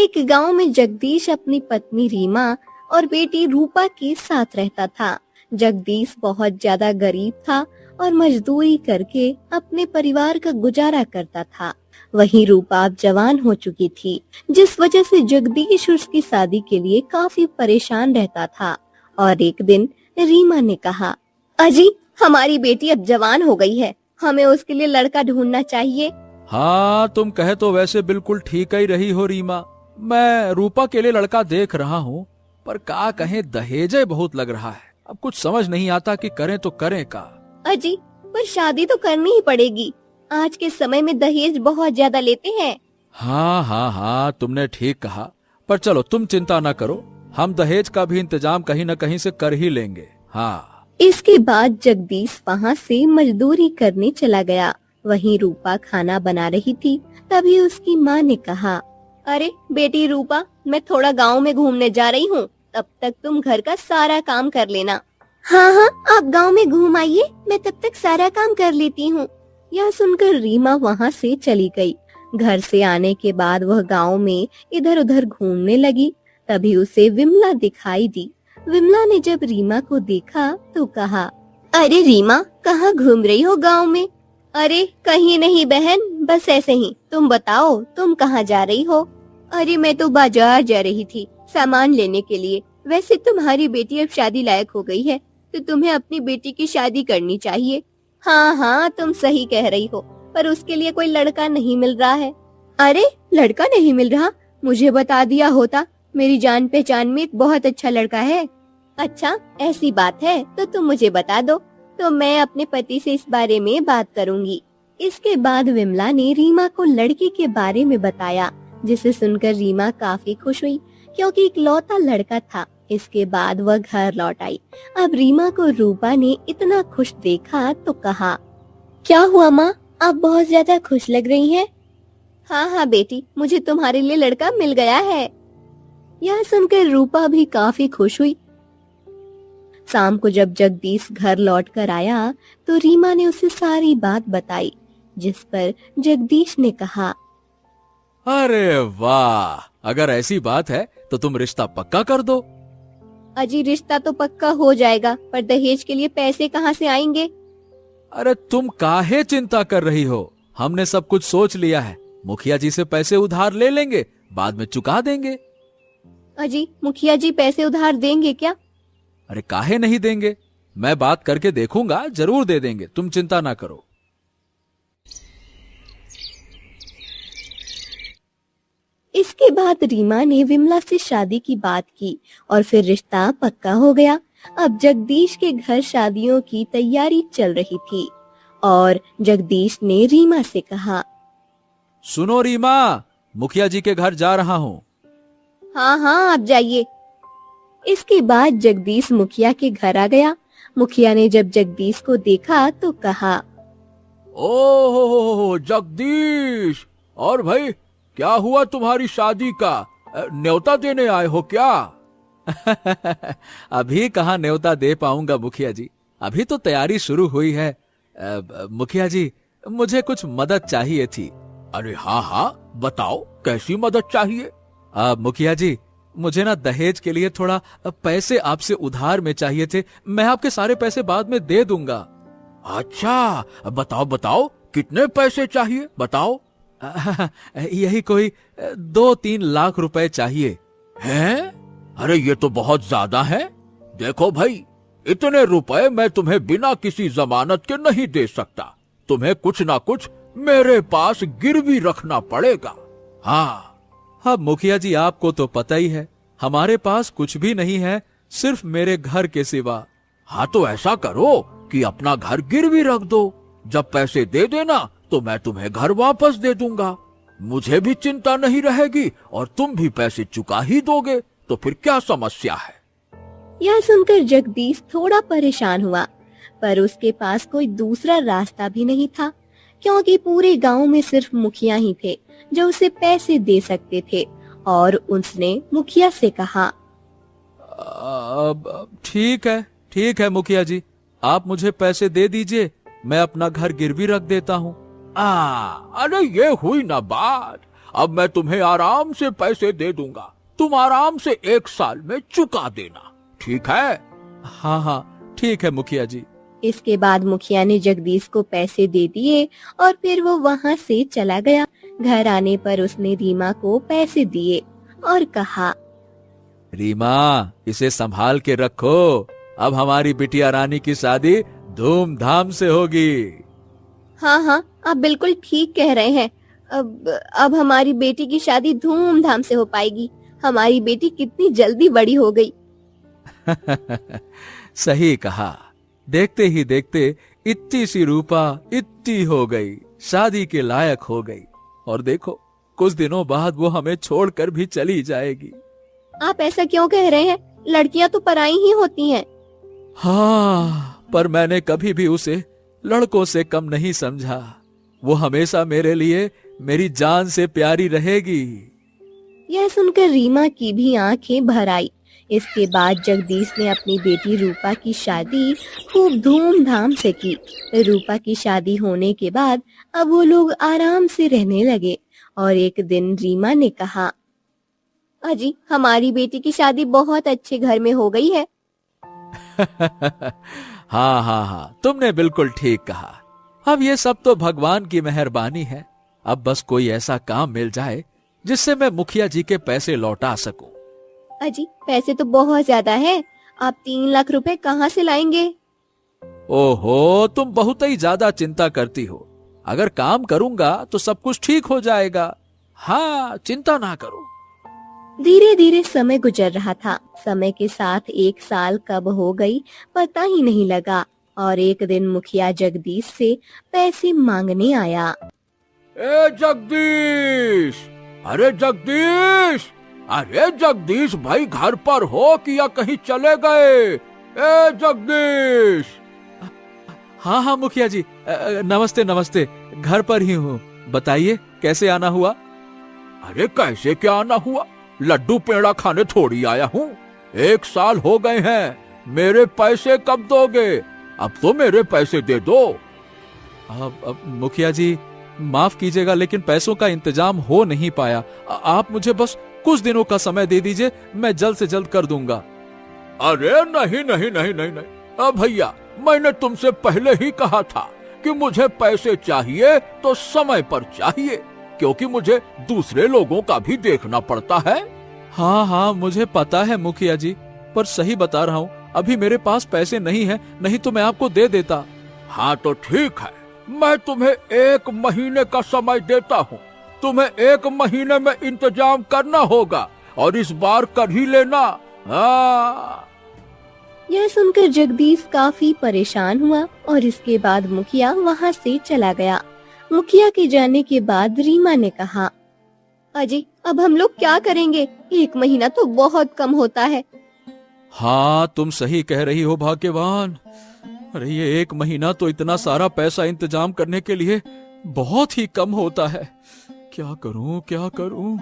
एक गांव में जगदीश अपनी पत्नी रीमा और बेटी रूपा के साथ रहता था। जगदीश बहुत ज्यादा गरीब था और मजदूरी करके अपने परिवार का गुजारा करता था। वहीं रूपा अब जवान हो चुकी थी, जिस वजह से जगदीश उसकी शादी के लिए काफी परेशान रहता था। और एक दिन रीमा ने कहा, अजी हमारी बेटी अब जवान हो गई है, हमें उसके लिए लड़का ढूंढना चाहिए। हाँ, तुम कहे तो वैसे बिल्कुल ठीक ही रही हो रीमा। मैं रूपा के लिए लड़का देख रहा हूँ, पर क्या कहें, दहेज बहुत लग रहा है। अब कुछ समझ नहीं आता कि करें तो करें का। अजी पर शादी तो करनी ही पड़ेगी, आज के समय में दहेज बहुत ज्यादा लेते हैं। हाँ हाँ हाँ, तुमने ठीक कहा। पर चलो तुम चिंता न करो, हम दहेज का भी इंतजाम कहीं न कहीं से कर ही लेंगे। हाँ। इसके बाद जगदीश वहाँ से मजदूरी करने चला गया। वहीं रूपा खाना बना रही थी, तभी उसकी माँ ने कहा, अरे बेटी रूपा, मैं थोड़ा गांव में घूमने जा रही हूँ, तब तक तुम घर का सारा काम कर लेना। हाँ हाँ, आप गांव में घूम आइए, मैं तब तक सारा काम कर लेती हूँ। यह सुनकर रीमा वहाँ से चली गई। घर से आने के बाद वह गांव में इधर उधर घूमने लगी। तभी उसे विमला दिखाई दी। विमला ने जब रीमा को देखा तो कहा, अरे रीमा, कहाँ घूम रही हो गांव में? अरे कहीं नहीं बहन, बस ऐसे ही। तुम बताओ, तुम कहाँ जा रही हो? अरे मैं तो बाजार जा रही थी सामान लेने के लिए। वैसे तुम्हारी बेटी अब शादी लायक हो गई है, तो तुम्हें अपनी बेटी की शादी करनी चाहिए। हाँ हाँ, तुम सही कह रही हो, पर उसके लिए कोई लड़का नहीं मिल रहा है। अरे लड़का नहीं मिल रहा? मुझे बता दिया होता, मेरी जान पहचान में एक बहुत अच्छा लड़का है। अच्छा ऐसी बात है तो तुम मुझे बता दो, तो मैं अपने पति से इस बारे में बात करूंगी। इसके बाद विमला ने रीमा को लड़के के बारे में बताया, जिसे सुनकर रीमा काफी खुश हुई, क्योंकि इकलौता लड़का था। इसके बाद वह घर लौट आई। अब रीमा को रूपा ने इतना खुश देखा तो कहा, क्या हुआ माँ, आप बहुत ज्यादा खुश लग रही हैं। हाँ हाँ बेटी, मुझे तुम्हारे लिए लड़का मिल गया है। यह सुनकर रूपा भी काफी खुश हुई। शाम को जब जगदीश घर लौट कर आया तो रीमा ने उसे सारी बात बताई, जिस पर जगदीश ने कहा, अरे वाह, अगर ऐसी बात है तो तुम रिश्ता पक्का कर दो। अजी रिश्ता तो पक्का हो जाएगा, पर दहेज के लिए पैसे कहाँ से आएंगे? अरे तुम काहे चिंता कर रही हो, हमने सब कुछ सोच लिया है। मुखिया जी से पैसे उधार ले लेंगे, बाद में चुका देंगे। अजी मुखिया जी पैसे उधार देंगे क्या? अरे काहे नहीं देंगे, मैं बात करके देखूंगा, जरूर दे देंगे, तुम चिंता ना करो। इसके बाद रीमा ने विमला से शादी की बात की और फिर रिश्ता पक्का हो गया। अब जगदीश के घर शादियों की तैयारी चल रही थी और जगदीश ने रीमा से कहा, सुनो रीमा, मुखिया जी के घर जा रहा हूँ। हाँ हाँ आप जाइए। इसके बाद जगदीश मुखिया के घर आ गया। मुखिया ने जब जगदीश को देखा तो कहा, ओह जगदीश, और भाई क्या हुआ तुम्हारी शादी का? न्योता देने आए हो क्या? अभी कहाँ न्योता दे पाऊंगा मुखिया जी, अभी तो तैयारी शुरू हुई है। मुखिया जी, मुझे कुछ मदद चाहिए थी। अरे हाँ हाँ बताओ, कैसी मदद चाहिए? मुखिया जी, मुझे ना दहेज के लिए थोड़ा पैसे आपसे उधार में चाहिए थे, मैं आपके सारे पैसे बाद में दे दूंगा। अच्छा बताओ बताओ, कितने पैसे चाहिए बताओ। यही कोई 2-3 लाख रुपए चाहिए। हैं? अरे ये तो बहुत ज्यादा है। देखो भाई, इतने रुपए मैं तुम्हें बिना किसी जमानत के नहीं दे सकता, तुम्हें कुछ ना कुछ मेरे पास गिरवी रखना पड़ेगा। हाँ मुखिया जी, आपको तो पता ही है, हमारे पास कुछ भी नहीं है, सिर्फ मेरे घर के सिवा। हाँ तो ऐसा करो कि अपना घर गिरवी रख दो, जब पैसे दे देना तो मैं तुम्हें घर वापस दे दूंगा। मुझे भी चिंता नहीं रहेगी और तुम भी पैसे चुका ही दोगे, तो फिर क्या समस्या है? यह सुनकर जगदीश थोड़ा परेशान हुआ, पर उसके पास कोई दूसरा रास्ता भी नहीं था, क्योंकि पूरे गांव में सिर्फ मुखिया ही थे जो उसे पैसे दे सकते थे। और उसने मुखिया से कहा, ठीक है मुखिया जी, आप मुझे पैसे दे दीजिए, मैं अपना घर गिरवी रख देता हूँ। अरे ये हुई ना बात, अब मैं तुम्हें आराम से पैसे दे दूंगा, तुम आराम से 1 साल में चुका देना, ठीक है? हाँ हाँ ठीक है मुखिया जी। इसके बाद मुखिया ने जगदीश को पैसे दे दिए और फिर वो वहाँ से चला गया। घर आने पर उसने रीमा को पैसे दिए और कहा, रीमा इसे संभाल के रखो, अब हमारी बिटिया रानी की शादी धूमधाम से होगी। हाँ हाँ आप बिल्कुल ठीक कह रहे हैं। अब हमारी बेटी की शादी धूमधाम से हो पाएगी। हमारी बेटी कितनी जल्दी बड़ी हो गई। सही कहा। देखते ही देखते इतनी सी रूपा इतनी हो गई, शादी के लायक हो गई। और देखो कुछ दिनों बाद वो हमें छोड़कर भी चली जाएगी। आप ऐसा क्यों कह रहे हैं? लड़कियां तो पराई ही होती हैं। हाँ, पर मैंने कभी भी उसे लड़कों से कम नहीं समझा। वो हमेशा मेरे लिए मेरी जान से प्यारी रहेगी। यह सुनकर रीमा की भी आंखें भर आई। इसके बाद जगदीश ने अपनी बेटी रूपा की शादी खूब धूमधाम से की। रूपा की शादी होने के बाद अब वो लोग आराम से रहने लगे। और एक दिन रीमा ने कहा, अजी हमारी बेटी की शादी बहुत अच्छे घर में हो गई है। हाँ हाँ हाँ तुमने बिल्कुल ठीक कहा। अब ये सब तो भगवान की मेहरबानी है। अब बस कोई ऐसा काम मिल जाए जिससे मैं मुखिया जी के पैसे लौटा सकूं। अजी पैसे तो बहुत ज्यादा है, आप 3 लाख रुपए कहाँ से लाएंगे? ओहो, तुम बहुत ही ज्यादा चिंता करती हो। अगर काम करूंगा तो सब कुछ ठीक हो जाएगा। हाँ चिंता ना करो। धीरे धीरे समय गुजर रहा था। समय के साथ 1 साल कब हो गई पता ही नहीं लगा। और एक दिन मुखिया जगदीश से पैसे मांगने आया। ए जगदीश, अरे जगदीश, अरे जगदीश भाई घर पर हो कि या कहीं चले गए? ए जगदीश। हाँ हाँ मुखिया जी, नमस्ते नमस्ते, घर पर ही हूँ। बताइए कैसे आना हुआ? अरे कैसे क्या आना हुआ, लड्डू पेड़ा खाने थोड़ी आया हूँ। 1 साल हो गए हैं, मेरे पैसे कब दोगे? अब तो मेरे पैसे दे दो। अब मुखिया जी माफ कीजिएगा, लेकिन पैसों का इंतजाम हो नहीं पाया। आप मुझे बस कुछ दिनों का समय दे दीजिए, मैं जल्द से जल्द कर दूंगा। अरे नहीं नहीं नहीं नहीं नहीं, अब भैया मैंने तुमसे पहले ही कहा था कि मुझे पैसे चाहिए तो समय पर चाहिए, क्योंकि मुझे दूसरे लोगों का भी देखना पड़ता है। हाँ हाँ मुझे पता है मुखिया जी, पर सही बता रहा हूँ, अभी मेरे पास पैसे नहीं है, नहीं तो मैं आपको दे देता। हाँ तो ठीक है, मैं तुम्हें 1 महीने का समय देता हूँ। तुम्हें 1 महीने में इंतजाम करना होगा और इस बार कर ही लेना। हाँ। यह सुनकर जगदीश काफी परेशान हुआ और इसके बाद मुखिया वहाँ से चला गया। मुखिया के जाने के बाद रीमा ने कहा, अजी अब हम लोग क्या करेंगे? 1 महीना तो बहुत कम होता है। हाँ तुम सही कह रही हो भाग्यवान। अरे ये 1 महीना तो इतना सारा पैसा इंतजाम करने के लिए बहुत ही कम होता है। क्या करूं क्या करूं?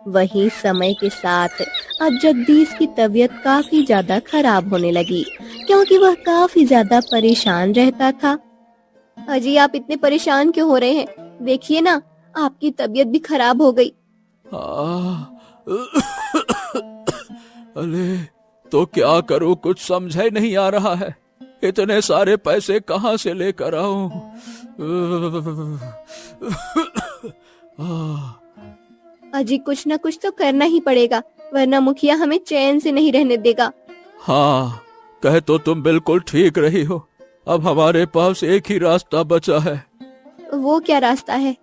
वही समय के साथ अब जगदीश की तबीयत काफी ज्यादा खराब होने लगी, क्योंकि वह काफी ज्यादा परेशान रहता था। अजी आप इतने परेशान क्यों हो रहे हैं? देखिए ना, आपकी तबीयत भी खराब हो गई। अरे तो क्या करूं, कुछ समझ ही नहीं आ रहा है। इतने सारे पैसे कहाँ से लेकर आऊं? अजी कुछ न कुछ तो करना ही पड़ेगा, वरना मुखिया हमें चैन से नहीं रहने देगा। हाँ कह तो तुम बिल्कुल ठीक रही हो। अब हमारे पास एक ही रास्ता बचा है। वो क्या रास्ता है?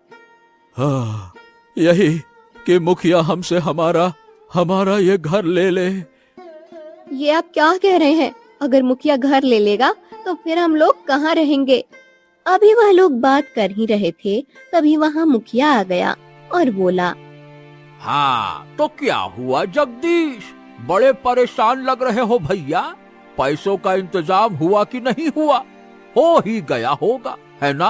हाँ यही कि मुखिया हमसे हमारा ये घर ले ले। ये आप क्या कह रहे हैं? अगर मुखिया घर ले लेगा तो फिर हम लोग कहाँ रहेंगे? अभी वह लोग बात कर ही रहे थे, तभी वहाँ मुखिया आ गया और बोला, हाँ तो क्या हुआ जगदीश, बड़े परेशान लग रहे हो भैया? पैसों का इंतजाम हुआ कि नहीं हुआ? हो ही गया होगा, है ना?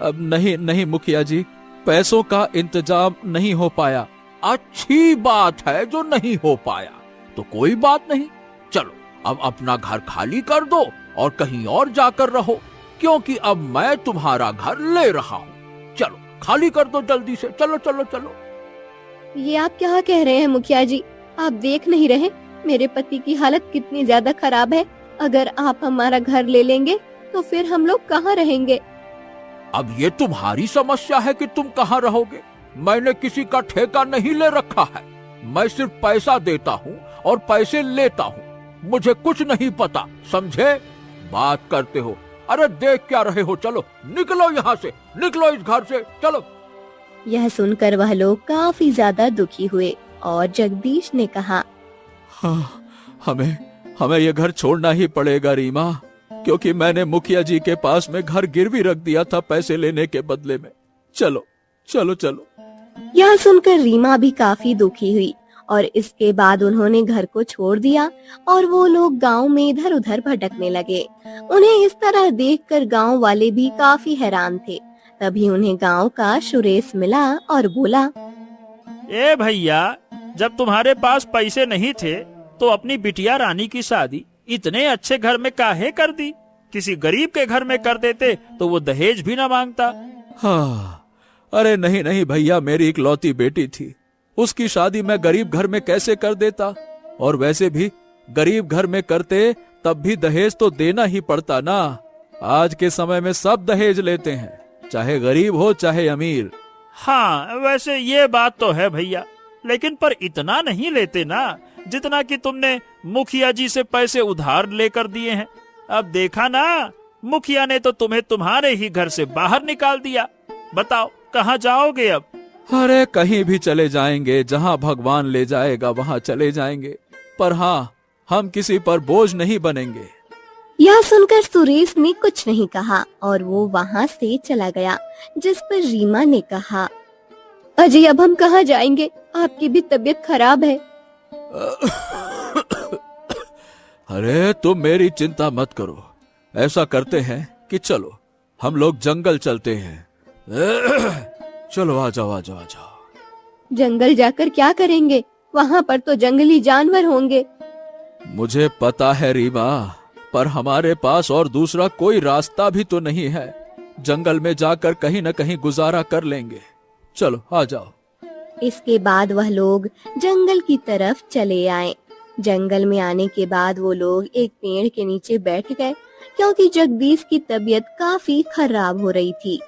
अब नहीं मुखिया जी, पैसों का इंतजाम नहीं हो पाया। अच्छी बात है जो नहीं हो पाया, तो कोई बात नहीं। चलो अब अपना घर खाली कर दो और कहीं और जाकर रहो, क्योंकि अब मैं तुम्हारा घर ले रहा हूँ। चलो खाली कर दो जल्दी से, चलो चलो चलो। ये आप क्या कह रहे हैं मुखिया जी? आप देख नहीं रहे मेरे पति की हालत कितनी ज्यादा खराब है? अगर आप हमारा घर ले लेंगे तो फिर हम लोग कहाँ रहेंगे? अब ये तुम्हारी समस्या है कि तुम कहाँ रहोगे। मैंने किसी का ठेका नहीं ले रखा है। मैं सिर्फ पैसा देता हूँ और पैसे लेता हूँ। मुझे कुछ नहीं पता, समझे? बात करते हो। अरे देख क्या रहे हो, चलो निकलो यहाँ से, निकलो इस घर से, चलो। यह सुनकर वह लोग काफी ज्यादा दुखी हुए और जगदीश ने कहा, हाँ, हमें ये घर छोड़ना ही पड़ेगा रीमा, क्योंकि मैंने मुखिया जी के पास में घर गिरवी रख दिया था पैसे लेने के बदले में। चलो चलो चलो। यह सुनकर रीमा भी काफी दुखी हुई और इसके बाद उन्होंने घर को छोड़ दिया और वो लोग गांव में इधर उधर भटकने लगे। उन्हें इस तरह देखकर गांव वाले भी काफी हैरान थे। तभी उन्हें गांव का सुरेश मिला और बोला, ए भैया, जब तुम्हारे पास पैसे नहीं थे तो अपनी बिटिया रानी की शादी इतने अच्छे घर में काहे कर दी? किसी गरीब के घर में कर देते तो वो दहेज भी ना मांगता। हाँ, अरे नहीं नहीं भैया, मेरी इकलौती बेटी थी, उसकी शादी मैं गरीब घर में कैसे कर देता? और वैसे भी गरीब घर में करते तब भी दहेज तो देना ही पड़ता ना। आज के समय में सब दहेज लेते हैं, चाहे गरीब हो चाहे अमीर। हाँ, वैसे ये बात तो है भैया, लेकिन पर इतना नहीं लेते ना जितना कि तुमने मुखिया जी से पैसे उधार लेकर दिए हैं। अब देखा ना, मुखिया ने तो तुम्हें तुम्हारे ही घर से बाहर निकाल दिया। बताओ कहाँ जाओगे अब? अरे कहीं भी चले जाएंगे, जहाँ भगवान ले जाएगा वहाँ चले जाएंगे, पर हाँ, हम किसी पर बोझ नहीं बनेंगे। यह सुनकर सुरेश ने कुछ नहीं कहा और वो वहाँ से चला गया। जिस पर रीमा ने कहा, अजय अब हम कहाँ जाएंगे? आपकी भी तबीयत खराब है। अरे तुम मेरी चिंता मत करो, ऐसा करते हैं कि चलो हम लोग जंगल चलते हैं। चलो आ जाओ आ जाओ आ जाओ। जंगल जाकर क्या करेंगे? वहाँ पर तो जंगली जानवर होंगे। मुझे पता है रीमा, पर हमारे पास और दूसरा कोई रास्ता भी तो नहीं है। जंगल में जाकर कहीं न कहीं गुजारा कर लेंगे। चलो आ जाओ। इसके बाद वह लोग जंगल की तरफ चले आए। जंगल में आने के बाद वो लोग एक पेड़ के नीचे बैठ गए, क्योंकि जगदीश की तबीयत काफी खराब हो रही थी।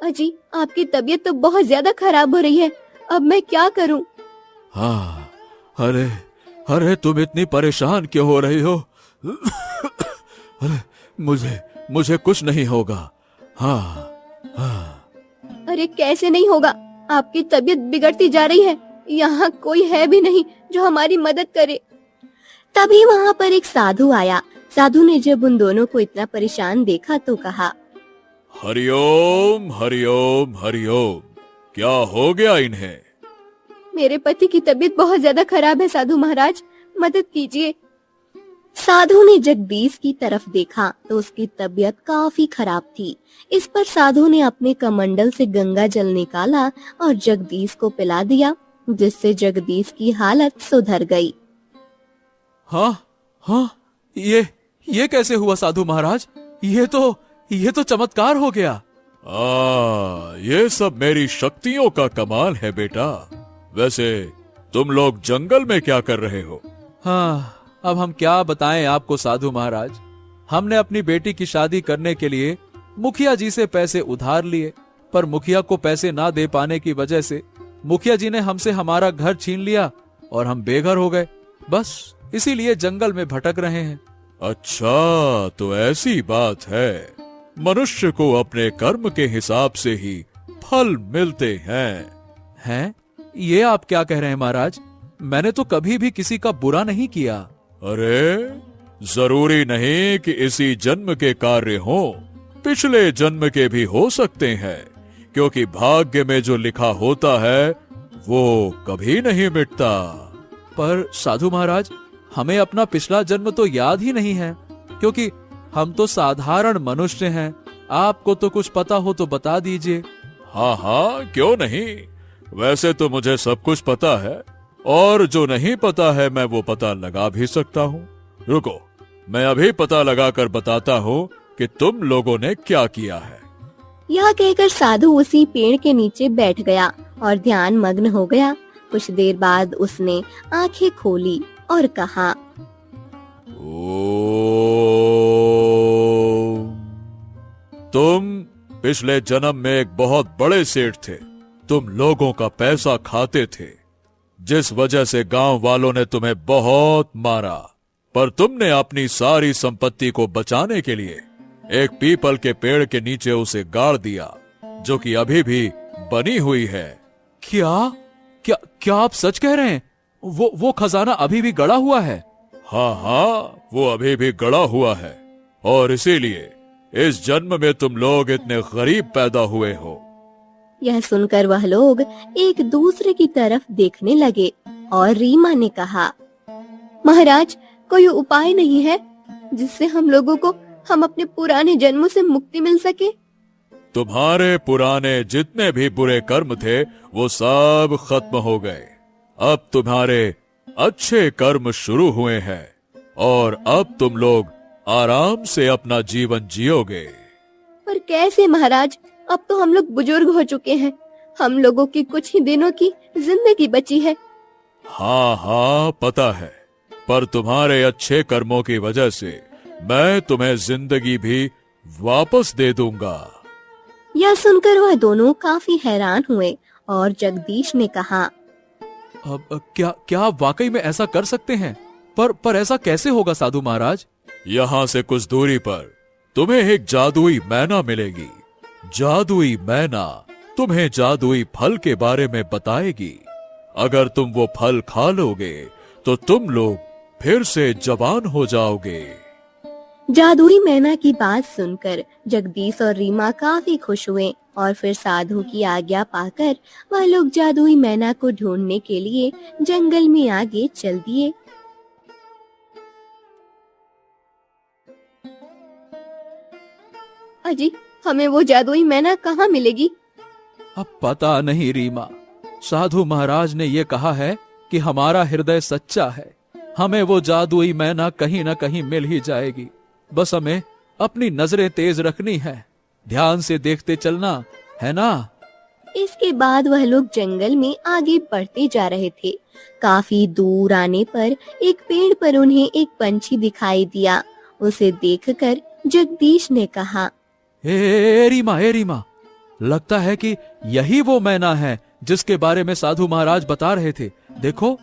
अजी, आपकी तबीयत तो बहुत ज्यादा खराब हो रही है, अब मैं क्या करूं? हाँ, अरे अरे तुम इतनी परेशान क्यों हो रही हो? अरे मुझे कुछ नहीं होगा। हाँ हाँ। अरे कैसे नहीं होगा? आपकी तबीयत बिगड़ती जा रही है। यहाँ कोई है भी नहीं जो हमारी मदद करे। तभी वहाँ पर एक साधु आया। साधु ने जब उन दोनों को इतना परेशान देखा तो कहा, हरिओम हरिओम हरिओम, क्या हो गया इन्हें? मेरे पति की तबीयत बहुत ज्यादा खराब है साधु महाराज, मदद कीजिए। साधु ने जगदीश की तरफ देखा तो उसकी तबीयत काफी खराब थी। इस पर साधु ने अपने कमंडल से गंगा जल निकाला और जगदीश को पिला दिया, जिससे जगदीश की हालत सुधर गई। हाँ हाँ, ये कैसे हुआ साधु महाराज? ये तो चमत्कार हो गया। ये सब मेरी शक्तियों का कमाल है बेटा। वैसे तुम लोग जंगल में क्या कर रहे हो? हाँ, अब हम क्या बताएं आपको साधु महाराज। हमने अपनी बेटी की शादी करने के लिए मुखिया जी से पैसे उधार लिए, पर मुखिया को पैसे ना दे पाने की वजह से मुखिया जी ने हमसे हमारा घर छीन लिया और हम बेघर हो गए। बस इसीलिए जंगल में भटक रहे हैं। अच्छा, तो ऐसी बात है। मनुष्य को अपने कर्म के हिसाब से ही फल मिलते हैं? ये आप क्या कह रहे हैं महाराज? मैंने तो कभी भी किसी का बुरा नहीं किया। अरे जरूरी नहीं कि इसी जन्म के कार्य हो, पिछले जन्म के भी हो सकते हैं, क्योंकि भाग्य में जो लिखा होता है वो कभी नहीं मिटता। पर साधु महाराज, हमें अपना पिछला जन्म तो याद ही नहीं है, क्योंकि हम तो साधारण मनुष्य हैं। आपको तो कुछ पता हो तो बता दीजिए। हाँ हाँ, क्यों नहीं। वैसे तो मुझे सब कुछ पता है, और जो नहीं पता है मैं वो पता लगा भी सकता हूँ। रुको, मैं अभी पता लगाकर बताता हूँ कि तुम लोगों ने क्या किया है। यह कहकर साधु उसी पेड़ के नीचे बैठ गया और ध्यान मग्न हो गया। कुछ देर बाद उसने आंखें खोली और कहा, ओम। तुम पिछले जन्म में एक बहुत बड़े सेठ थे। तुम लोगों का पैसा खाते थे, जिस वजह से गांव वालों ने तुम्हें बहुत मारा। पर तुमने अपनी सारी संपत्ति को बचाने के लिए एक पीपल के पेड़ के नीचे उसे गाड़ दिया, जो कि अभी भी बनी हुई है। क्या क्या क्या आप सच कह रहे हैं? वो खजाना अभी भी गड़ा हुआ है? हाँ हाँ, वो अभी भी गड़ा हुआ है, और इसीलिए इस जन्म में तुम लोग इतने गरीब पैदा हुए हो। यह सुनकर वह लोग एक दूसरे की तरफ देखने लगे और रीमा ने कहा, महाराज, कोई उपाय नहीं है जिससे हम लोगों को हम अपने पुराने जन्मों से मुक्ति मिल सके? तुम्हारे पुराने जितने भी बुरे कर्म थे वो सब खत्म हो गए। अब तुम्हारे अच्छे कर्म शुरू हुए हैं और अब तुम लोग आराम से अपना जीवन जियोगे। पर कैसे महाराज? अब तो हम लोग बुजुर्ग हो चुके हैं। हम लोगों की कुछ ही दिनों की जिंदगी बची है। हाँ हाँ, पता है, पर तुम्हारे अच्छे कर्मों की वजह से मैं तुम्हें जिंदगी भी वापस दे दूंगा। यह सुनकर वह दोनों काफी हैरान हुए और जगदीश ने कहा, अब क्या आप वाकई में ऐसा कर सकते हैं? पर ऐसा कैसे होगा साधु महाराज? यहाँ से कुछ दूरी पर तुम्हें एक जादुई मैना मिलेगी। जादुई मैना तुम्हें जादुई फल के बारे में बताएगी। अगर तुम वो फल खा लोगे तो तुम लोग फिर से जवान हो जाओगे। जादुई मैना की बात सुनकर जगदीश और रीमा काफी खुश हुए और फिर साधु की आज्ञा पाकर वह लोग जादुई मैना को ढूंढने के लिए जंगल में आगे चल दिए। अजी, हमें वो जादुई मैना कहाँ मिलेगी? अब पता नहीं रीमा। साधु महाराज ने ये कहा है कि हमारा हृदय सच्चा है, हमें वो जादुई मैना कहीं न कहीं मिल ही जाएगी। बस हमें अपनी नजरें तेज रखनी है, ध्यान से देखते चलना है ना। इसके बाद वह लोग जंगल में आगे बढ़ते जा रहे थे। काफी दूर आने पर एक पेड़ पर उन्हें एक पंछी दिखाई दिया। उसे देखकर जगदीश ने कहा, ए रीमा, लगता है कि यही वो मैना है जिसके बारे में साधु महाराज बता रहे थे। देखो।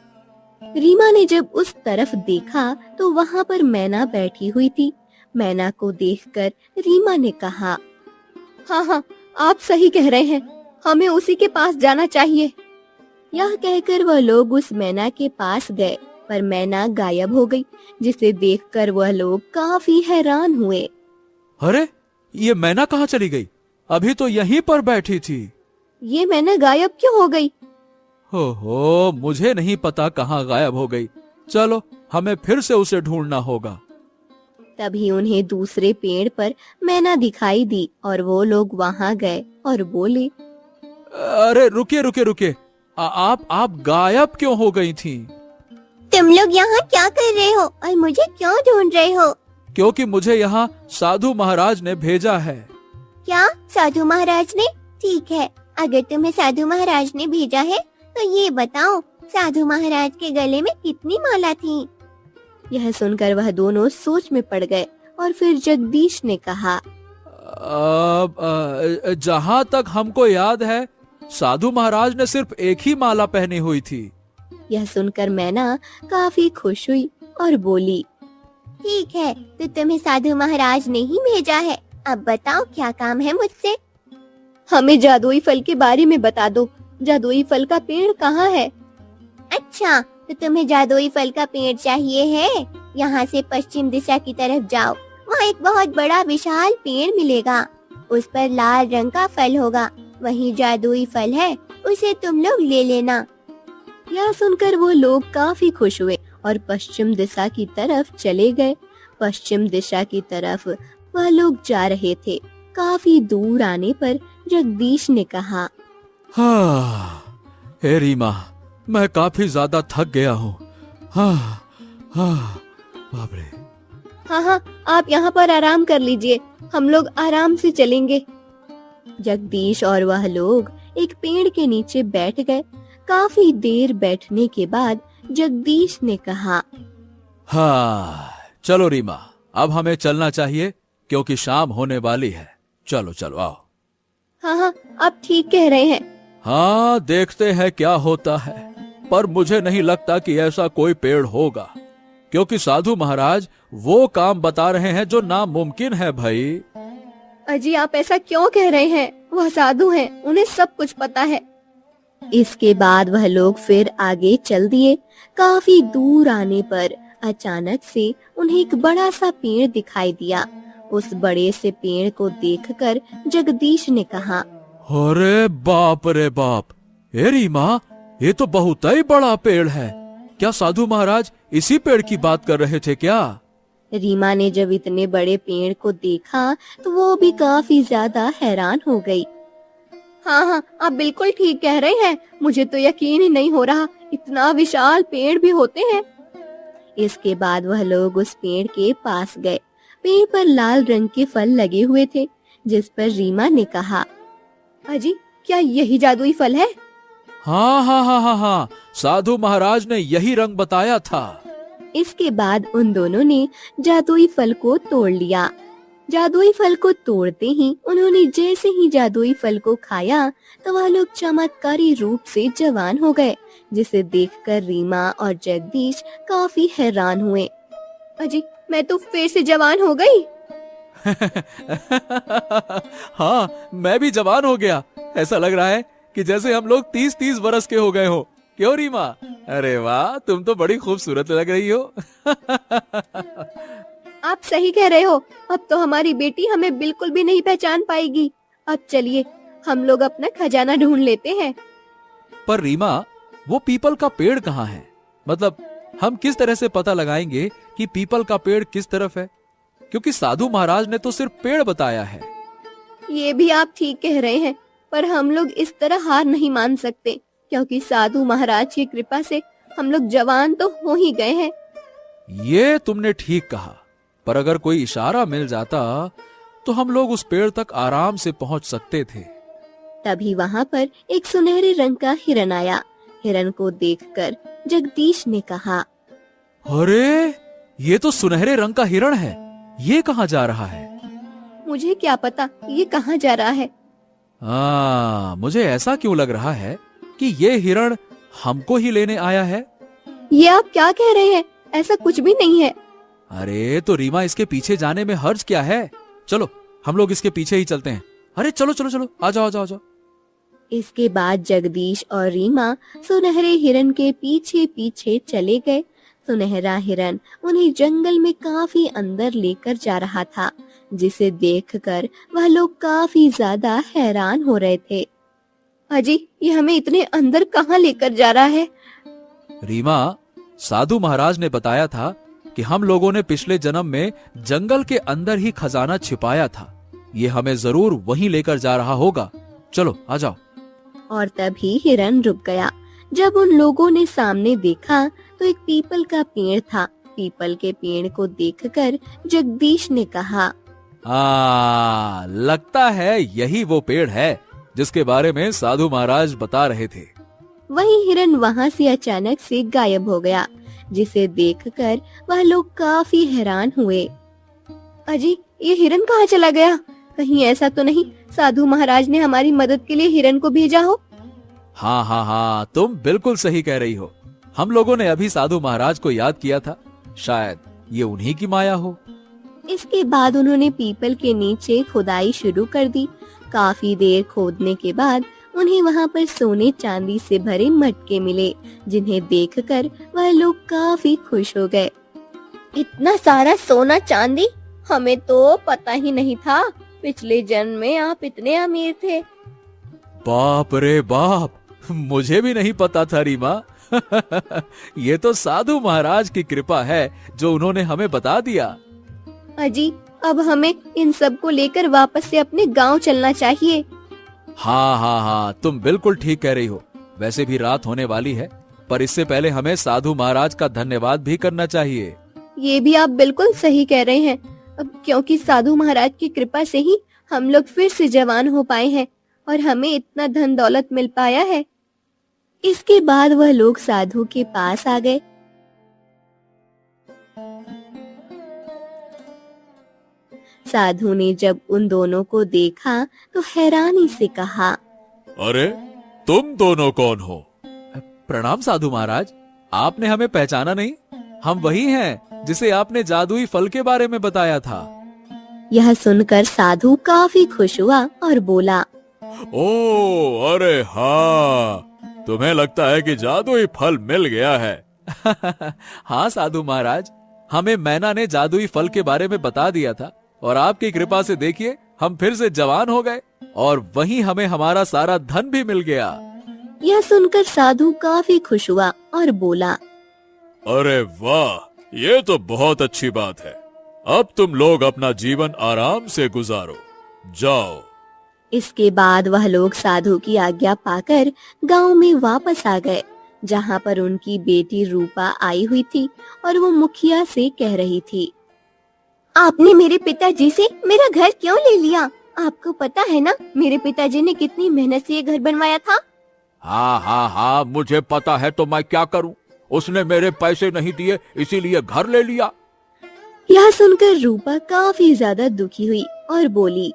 रीमा ने जब उस तरफ देखा तो वहाँ पर मैना बैठी हुई थी। मैना को देखकर रीमा ने कहा, हाँ, आप सही कह रहे हैं, हमें उसी के पास जाना चाहिए। यह कहकर वह लोग उस मैना के पास गए, पर मैना गायब हो गई, जिसे देखकर वह लोग काफी हैरान हुए। अरे, ये मैना कहाँ चली गई? अभी तो यहीं पर बैठी थी। ये मैना गायब क्यों हो गई? हो, मुझे नहीं पता कहाँ गायब हो गई। चलो, हमें फिर से उसे ढूंढना होगा। तभी उन्हें दूसरे पेड़ पर मैना दिखाई दी और वो लोग वहाँ गए और बोले, अरे रुकिए, आप गायब क्यों हो गई थी? तुम लोग यहाँ क्या कर रहे हो और मुझे क्यों ढूंढ रहे हो? क्योंकि मुझे यहाँ साधु महाराज ने भेजा है। क्या साधु महाराज ने? ठीक है, अगर तुम्हें साधु महाराज ने भेजा है तो ये बताओ, साधु महाराज के गले में कितनी माला थी? यह सुनकर वह दोनों सोच में पड़ गए और फिर जगदीश ने कहा, जहाँ तक हमको याद है, साधु महाराज ने सिर्फ एक ही माला पहनी हुई थी। यह सुनकर मैना काफी खुश हुई और बोली, ठीक है, तो तुम्हें साधु महाराज ने ही भेजा है। अब बताओ क्या काम है मुझसे? हमें जादुई फल के बारे में बता दो। जादुई फल का पेड़ कहाँ है? अच्छा, तो तुम्हें जादुई फल का पेड़ चाहिए है? यहाँ से पश्चिम दिशा की तरफ जाओ, वहाँ एक बहुत बड़ा विशाल पेड़ मिलेगा। उस पर लाल रंग का फल होगा, वही जादुई फल है, उसे तुम लोग ले लेना। यह सुनकर वो लोग काफी खुश हुए और पश्चिम दिशा की तरफ चले गए। पश्चिम दिशा की तरफ वह लोग जा रहे थे। काफी दूर आने पर जगदीश ने कहा, हाँ, हे रीमा, मैं काफी ज्यादा थक गया हूँ। बाप रे। हाँ, आप यहाँ पर आराम कर लीजिए, हम लोग आराम से चलेंगे। जगदीश और वह लोग एक पेड़ के नीचे बैठ गए। काफी देर बैठने के बाद जगदीश ने कहा, हाँ चलो रीमा, अब हमें चलना चाहिए क्योंकि शाम होने वाली है। चलो चलो आओ। हाँ हाँ, आप ठीक कह रहे हैं। हाँ देखते हैं क्या होता है, पर मुझे नहीं लगता कि ऐसा कोई पेड़ होगा, क्योंकि साधु महाराज वो काम बता रहे हैं जो नामुमकिन है भाई। अजी आप ऐसा क्यों कह रहे हैं? वह साधु हैं, उन्हें सब कुछ पता है। इसके बाद वह लोग फिर आगे चल दिए। काफी दूर आने पर अचानक से उन्हें एक बड़ा सा पेड़ दिखाई दिया। उस बड़े से पेड़ को देखकर जगदीश ने कहा, अरे बाप रे बाप, ए रीमा, ये तो बहुत ही बड़ा पेड़ है। क्या साधु महाराज इसी पेड़ की बात कर रहे थे क्या? रीमा ने जब इतने बड़े पेड़ को देखा तो वो भी काफी ज्यादा हैरान हो गई। हाँ हाँ, आप बिल्कुल ठीक कह रहे हैं। मुझे तो यकीन ही नहीं हो रहा, इतना विशाल पेड़ भी होते हैं। इसके बाद वह लोग उस पेड़ के पास गए। पेड़ पर लाल रंग के फल लगे हुए थे, जिस पर रीमा ने कहा, अजी क्या यही जादुई फल है? हाँ हाँ हाँ हाँ हाँ, साधु महाराज ने यही रंग बताया था। इसके बाद उन दोनों ने जादुई फल को तोड़ लिया। जादुई फल को तोड़ते ही उन्होंने जैसे ही जादुई फल को खाया तो वह लोग चमत्कारी रूप से जवान हो गए, जिसे देखकर रीमा और जगदीश काफी हैरान हुए। अजी मैं तो फिर से जवान हो गई। हाँ मैं भी जवान हो गया। ऐसा लग रहा है कि जैसे हम लोग 30-30 बरस के हो गए हो। क्यों रीमा? अरे वाह, तुम तो बड़ी खूबसूरत लग रही हो। आप सही कह रहे हो। अब तो हमारी बेटी हमें बिल्कुल भी नहीं पहचान पाएगी। अब चलिए हम लोग अपना खजाना ढूंढ लेते हैं। पर रीमा, वो पीपल का पेड़ कहाँ है? मतलब हम किस तरह से पता लगाएंगे कि पीपल का पेड़ किस तरफ है? क्योंकि साधु महाराज ने तो सिर्फ पेड़ बताया है। ये भी आप ठीक कह रहे हैं, पर हम लोग इस तरह हार नहीं मान सकते, क्योंकि साधु महाराज की कृपा से हम लोग जवान तो हो ही गए हैं। ये तुमने ठीक कहा, पर अगर कोई इशारा मिल जाता तो हम लोग उस पेड़ तक आराम से पहुंच सकते थे। तभी वहाँ पर एक सुनहरे रंग का हिरन आया। हिरन को देखकर जगदीश ने कहा, अरे ये तो सुनहरे रंग का हिरण है। ये कहाँ जा रहा है? मुझे क्या पता ये कहाँ जा रहा है। मुझे ऐसा क्यों लग रहा है कि ये हिरण हमको ही लेने आया है। ये आप क्या कह रहे हैं? ऐसा कुछ भी नहीं है। अरे तो रीमा, इसके पीछे जाने में हर्ज क्या है? चलो हम लोग इसके पीछे ही चलते हैं। अरे चलो चलो चलो, आ जाओ आ जाओ आ जाओ। इसके बाद जगदीश और रीमा सुनहरे हिरन के पीछे पीछे चले गए। सुनहरा हिरन उन्हें जंगल में काफी अंदर लेकर जा रहा था, जिसे देखकर वह लोग काफी ज्यादा हैरान हो रहे थे। अजी ये हमें इतने अंदर कहाँ लेकर जा रहा है? रीमा, साधु महाराज ने बताया था कि हम लोगों ने पिछले जन्म में जंगल के अंदर ही खजाना छिपाया था। ये हमें जरूर वहीं लेकर जा रहा होगा। चलो आ जाओ। और तभी हिरन रुक गया। जब उन लोगों ने सामने देखा तो एक पीपल का पेड़ था। पीपल के पेड़ को देखकर जगदीश ने कहा, लगता है यही वो पेड़ है जिसके बारे में साधु महाराज बता रहे थे। वही हिरन वहाँ से अचानक से गायब हो गया, जिसे देखकर वह लोग काफी हैरान हुए। अजी ये हिरन कहाँ चला गया? कहीं ऐसा तो नहीं साधु महाराज ने हमारी मदद के लिए हिरन को भेजा हो? हाँ हाँ हाँ, तुम बिल्कुल सही कह रही हो। हम लोगों ने अभी साधु महाराज को याद किया था, शायद ये उन्हीं की माया हो। इसके बाद उन्होंने पीपल के नीचे खुदाई शुरू कर दी। काफी देर खोदने के बाद उन्हें वहाँ पर सोने चांदी से भरे मटके मिले, जिन्हें देखकर वह लोग काफी खुश हो गए। इतना सारा सोना चांदी, हमें तो पता ही नहीं था। पिछले जन्म में आप इतने अमीर थे। बाप रे बाप, मुझे भी नहीं पता था रीमा। ये तो साधु महाराज की कृपा है जो उन्होंने हमें बता दिया। अजी अब हमें इन सब को लेकर वापस से अपने गांव चलना चाहिए। हाँ हाँ हाँ, तुम बिल्कुल ठीक कह रही हो। वैसे भी रात होने वाली है, पर इससे पहले हमें साधु महाराज का धन्यवाद भी करना चाहिए। ये भी आप बिल्कुल सही कह रहे हैं, क्योंकि साधु महाराज की कृपा से ही हम लोग फिर से जवान हो पाए हैं और हमें इतना धन दौलत मिल पाया है। इसके बाद वह लोग साधु के पास आ गए। साधु ने जब उन दोनों को देखा तो हैरानी से कहा, अरे तुम दोनों कौन हो? प्रणाम साधु महाराज, आपने हमें पहचाना नहीं? हम वही हैं जिसे आपने जादुई फल के बारे में बताया था। यह सुनकर साधु काफी खुश हुआ और बोला, ओ अरे हाँ, तुम्हें लगता है कि जादुई फल मिल गया है। हाँ साधु महाराज, हमें मैना ने जादुई फल के बारे में बता दिया था और आपकी कृपा से देखिए हम फिर से जवान हो गए और वहीं हमें हमारा सारा धन भी मिल गया। यह सुनकर साधु काफी खुश हुआ और बोला, अरे वाह, ये तो बहुत अच्छी बात है। अब तुम लोग अपना जीवन आराम से गुजारो, जाओ। इसके बाद वह लोग साधु की आज्ञा पाकर गांव में वापस आ गए, जहां पर उनकी बेटी रूपा आई हुई थी और वो मुखिया से कह रही थी, आपने मेरे पिताजी से मेरा घर क्यों ले लिया? आपको पता है ना मेरे पिताजी ने कितनी मेहनत से ये घर बनवाया था। हाँ हाँ हाँ, मुझे पता है, तो मैं क्या करूं? उसने मेरे पैसे नहीं दिए इसीलिए घर ले लिया। यह सुनकर रूपा काफी ज्यादा दुखी हुई और बोली,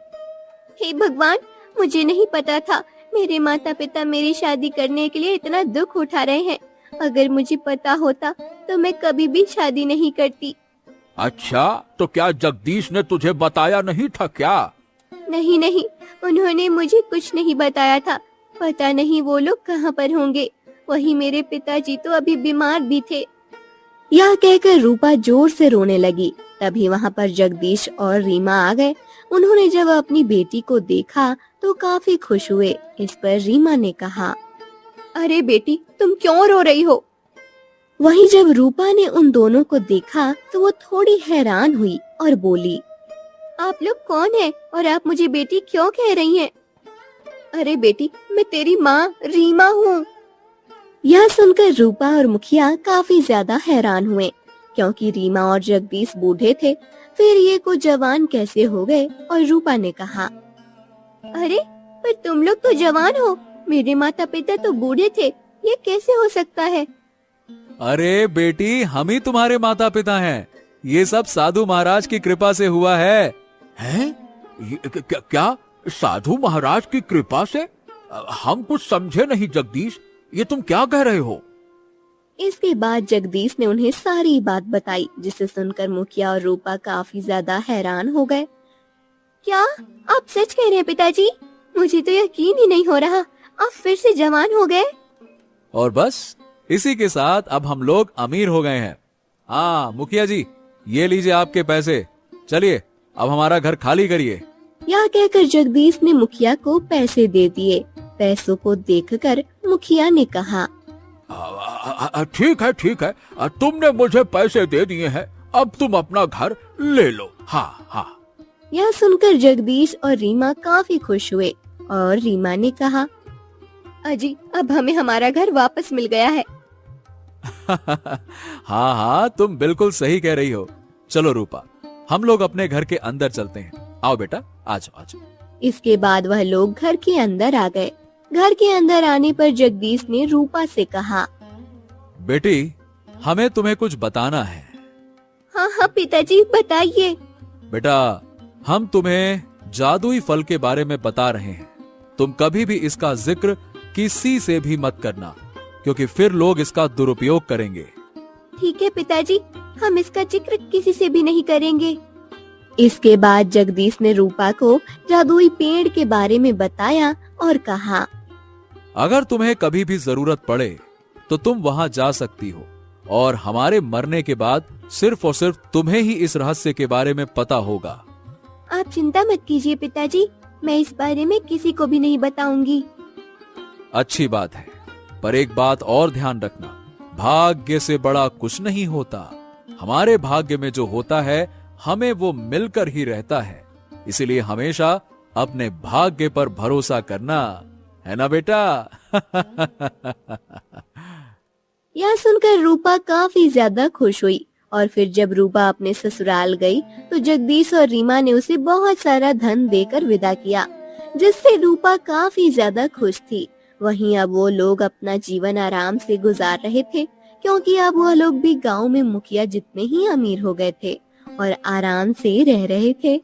हे भगवान, मुझे नहीं पता था मेरे माता पिता मेरी शादी करने के लिए इतना दुख उठा रहे हैं। अगर मुझे पता होता तो मैं कभी भी शादी नहीं करती। अच्छा, तो क्या जगदीश ने तुझे बताया नहीं था क्या? नहीं नहीं, उन्होंने मुझे कुछ नहीं बताया था। पता नहीं वो लोग कहाँ पर होंगे। वही मेरे पिताजी तो अभी बीमार भी थे। यह कहकर रूपा जोर से रोने लगी। तभी वहाँ पर जगदीश और रीमा आ गए। उन्होंने जब अपनी बेटी को देखा तो काफी खुश हुए। इस पर रीमा ने कहा, अरे बेटी, तुम क्यों रो रही हो? वहीं जब रूपा ने उन दोनों को देखा तो वो थोड़ी हैरान हुई और बोली, आप लोग कौन हैं और आप मुझे बेटी क्यों कह रही हैं? अरे बेटी, मैं तेरी माँ रीमा हूँ। यह सुनकर रूपा और मुखिया काफी ज्यादा हैरान हुए, क्योंकि रीमा और जगदीश बूढ़े थे, फिर ये को जवान कैसे हो गए? और रूपा ने कहा, अरे पर तुम लोग तो जवान हो, मेरे माता पिता तो बूढ़े थे, ये कैसे हो सकता है? अरे बेटी, हम ही तुम्हारे माता पिता हैं। ये सब साधु महाराज की कृपा से हुआ है। हैं? क्या साधु महाराज की कृपा से? हम कुछ समझे नहीं जगदीश, ये तुम क्या कह रहे हो? इसके बाद जगदीश ने उन्हें सारी बात बताई, जिसे सुनकर मुखिया और रूपा काफी ज्यादा हैरान हो गए। क्या आप सच कह रहे हैं पिताजी? मुझे तो यकीन ही नहीं हो रहा, आप फिर से जवान हो गए। और बस इसी के साथ अब हम लोग अमीर हो गए हैं। हाँ मुखिया जी, ये लीजिए आपके पैसे, चलिए अब हमारा घर खाली करिए। यह कहकर जगदीश ने मुखिया को पैसे दे दिए। पैसों को देखकर मुखिया ने कहा, ठीक है, तुमने मुझे पैसे दे दिए हैं, अब तुम अपना घर ले लो। हाँ हाँ। यह सुनकर जगदीश और रीमा काफी खुश हुए और रीमा ने कहा, अजी अब हमें हमारा घर वापस मिल गया है। हाँ हाँ, तुम बिल्कुल सही कह रही हो। चलो रूपा, हम लोग अपने घर के अंदर चलते हैं। आओ बेटा, आ जाओ आ जाओ। इसके बाद वह लोग घर के अंदर आ गए। घर के अंदर आने पर जगदीश ने रूपा से कहा, बेटी, हमें तुम्हें कुछ बताना है। हाँ हाँ पिताजी, बताइए। बेटा, हम तुम्हें जादुई फल के बारे में बता रहे हैं। तुम कभी भी इसका जिक्र किसी से भी मत करना, क्योंकि फिर लोग इसका दुरुपयोग करेंगे। ठीक है पिताजी, हम इसका जिक्र किसी से भी नहीं करेंगे। इसके बाद जगदीश ने रूपा को जादुई पेड़ के बारे में बताया और कहा, अगर तुम्हें कभी भी जरूरत पड़े तो तुम वहां जा सकती हो, और हमारे मरने के बाद सिर्फ और सिर्फ तुम्हें ही इस रहस्य के बारे में पता होगा। आप चिंता मत कीजिए पिताजी, मैं इस बारे में किसी को भी नहीं बताऊंगी। अच्छी बात है, पर एक बात और ध्यान रखना, भाग्य से बड़ा कुछ नहीं होता। हमारे भाग्य में जो होता है हमें वो मिलकर ही रहता है, इसीलिए हमेशा अपने भाग्य पर भरोसा करना, है ना बेटा? यह सुनकर रूपा काफी ज्यादा खुश हुई और फिर जब रूपा अपने ससुराल गई तो जगदीश और रीमा ने उसे बहुत सारा धन देकर विदा किया, जिससे रूपा काफी ज्यादा खुश थी। वहीं अब वो लोग अपना जीवन आराम से गुजार रहे थे, क्योंकि अब वह लोग भी गांव में मुखिया जितने ही अमीर हो गए थे और आराम से रह रहे थे।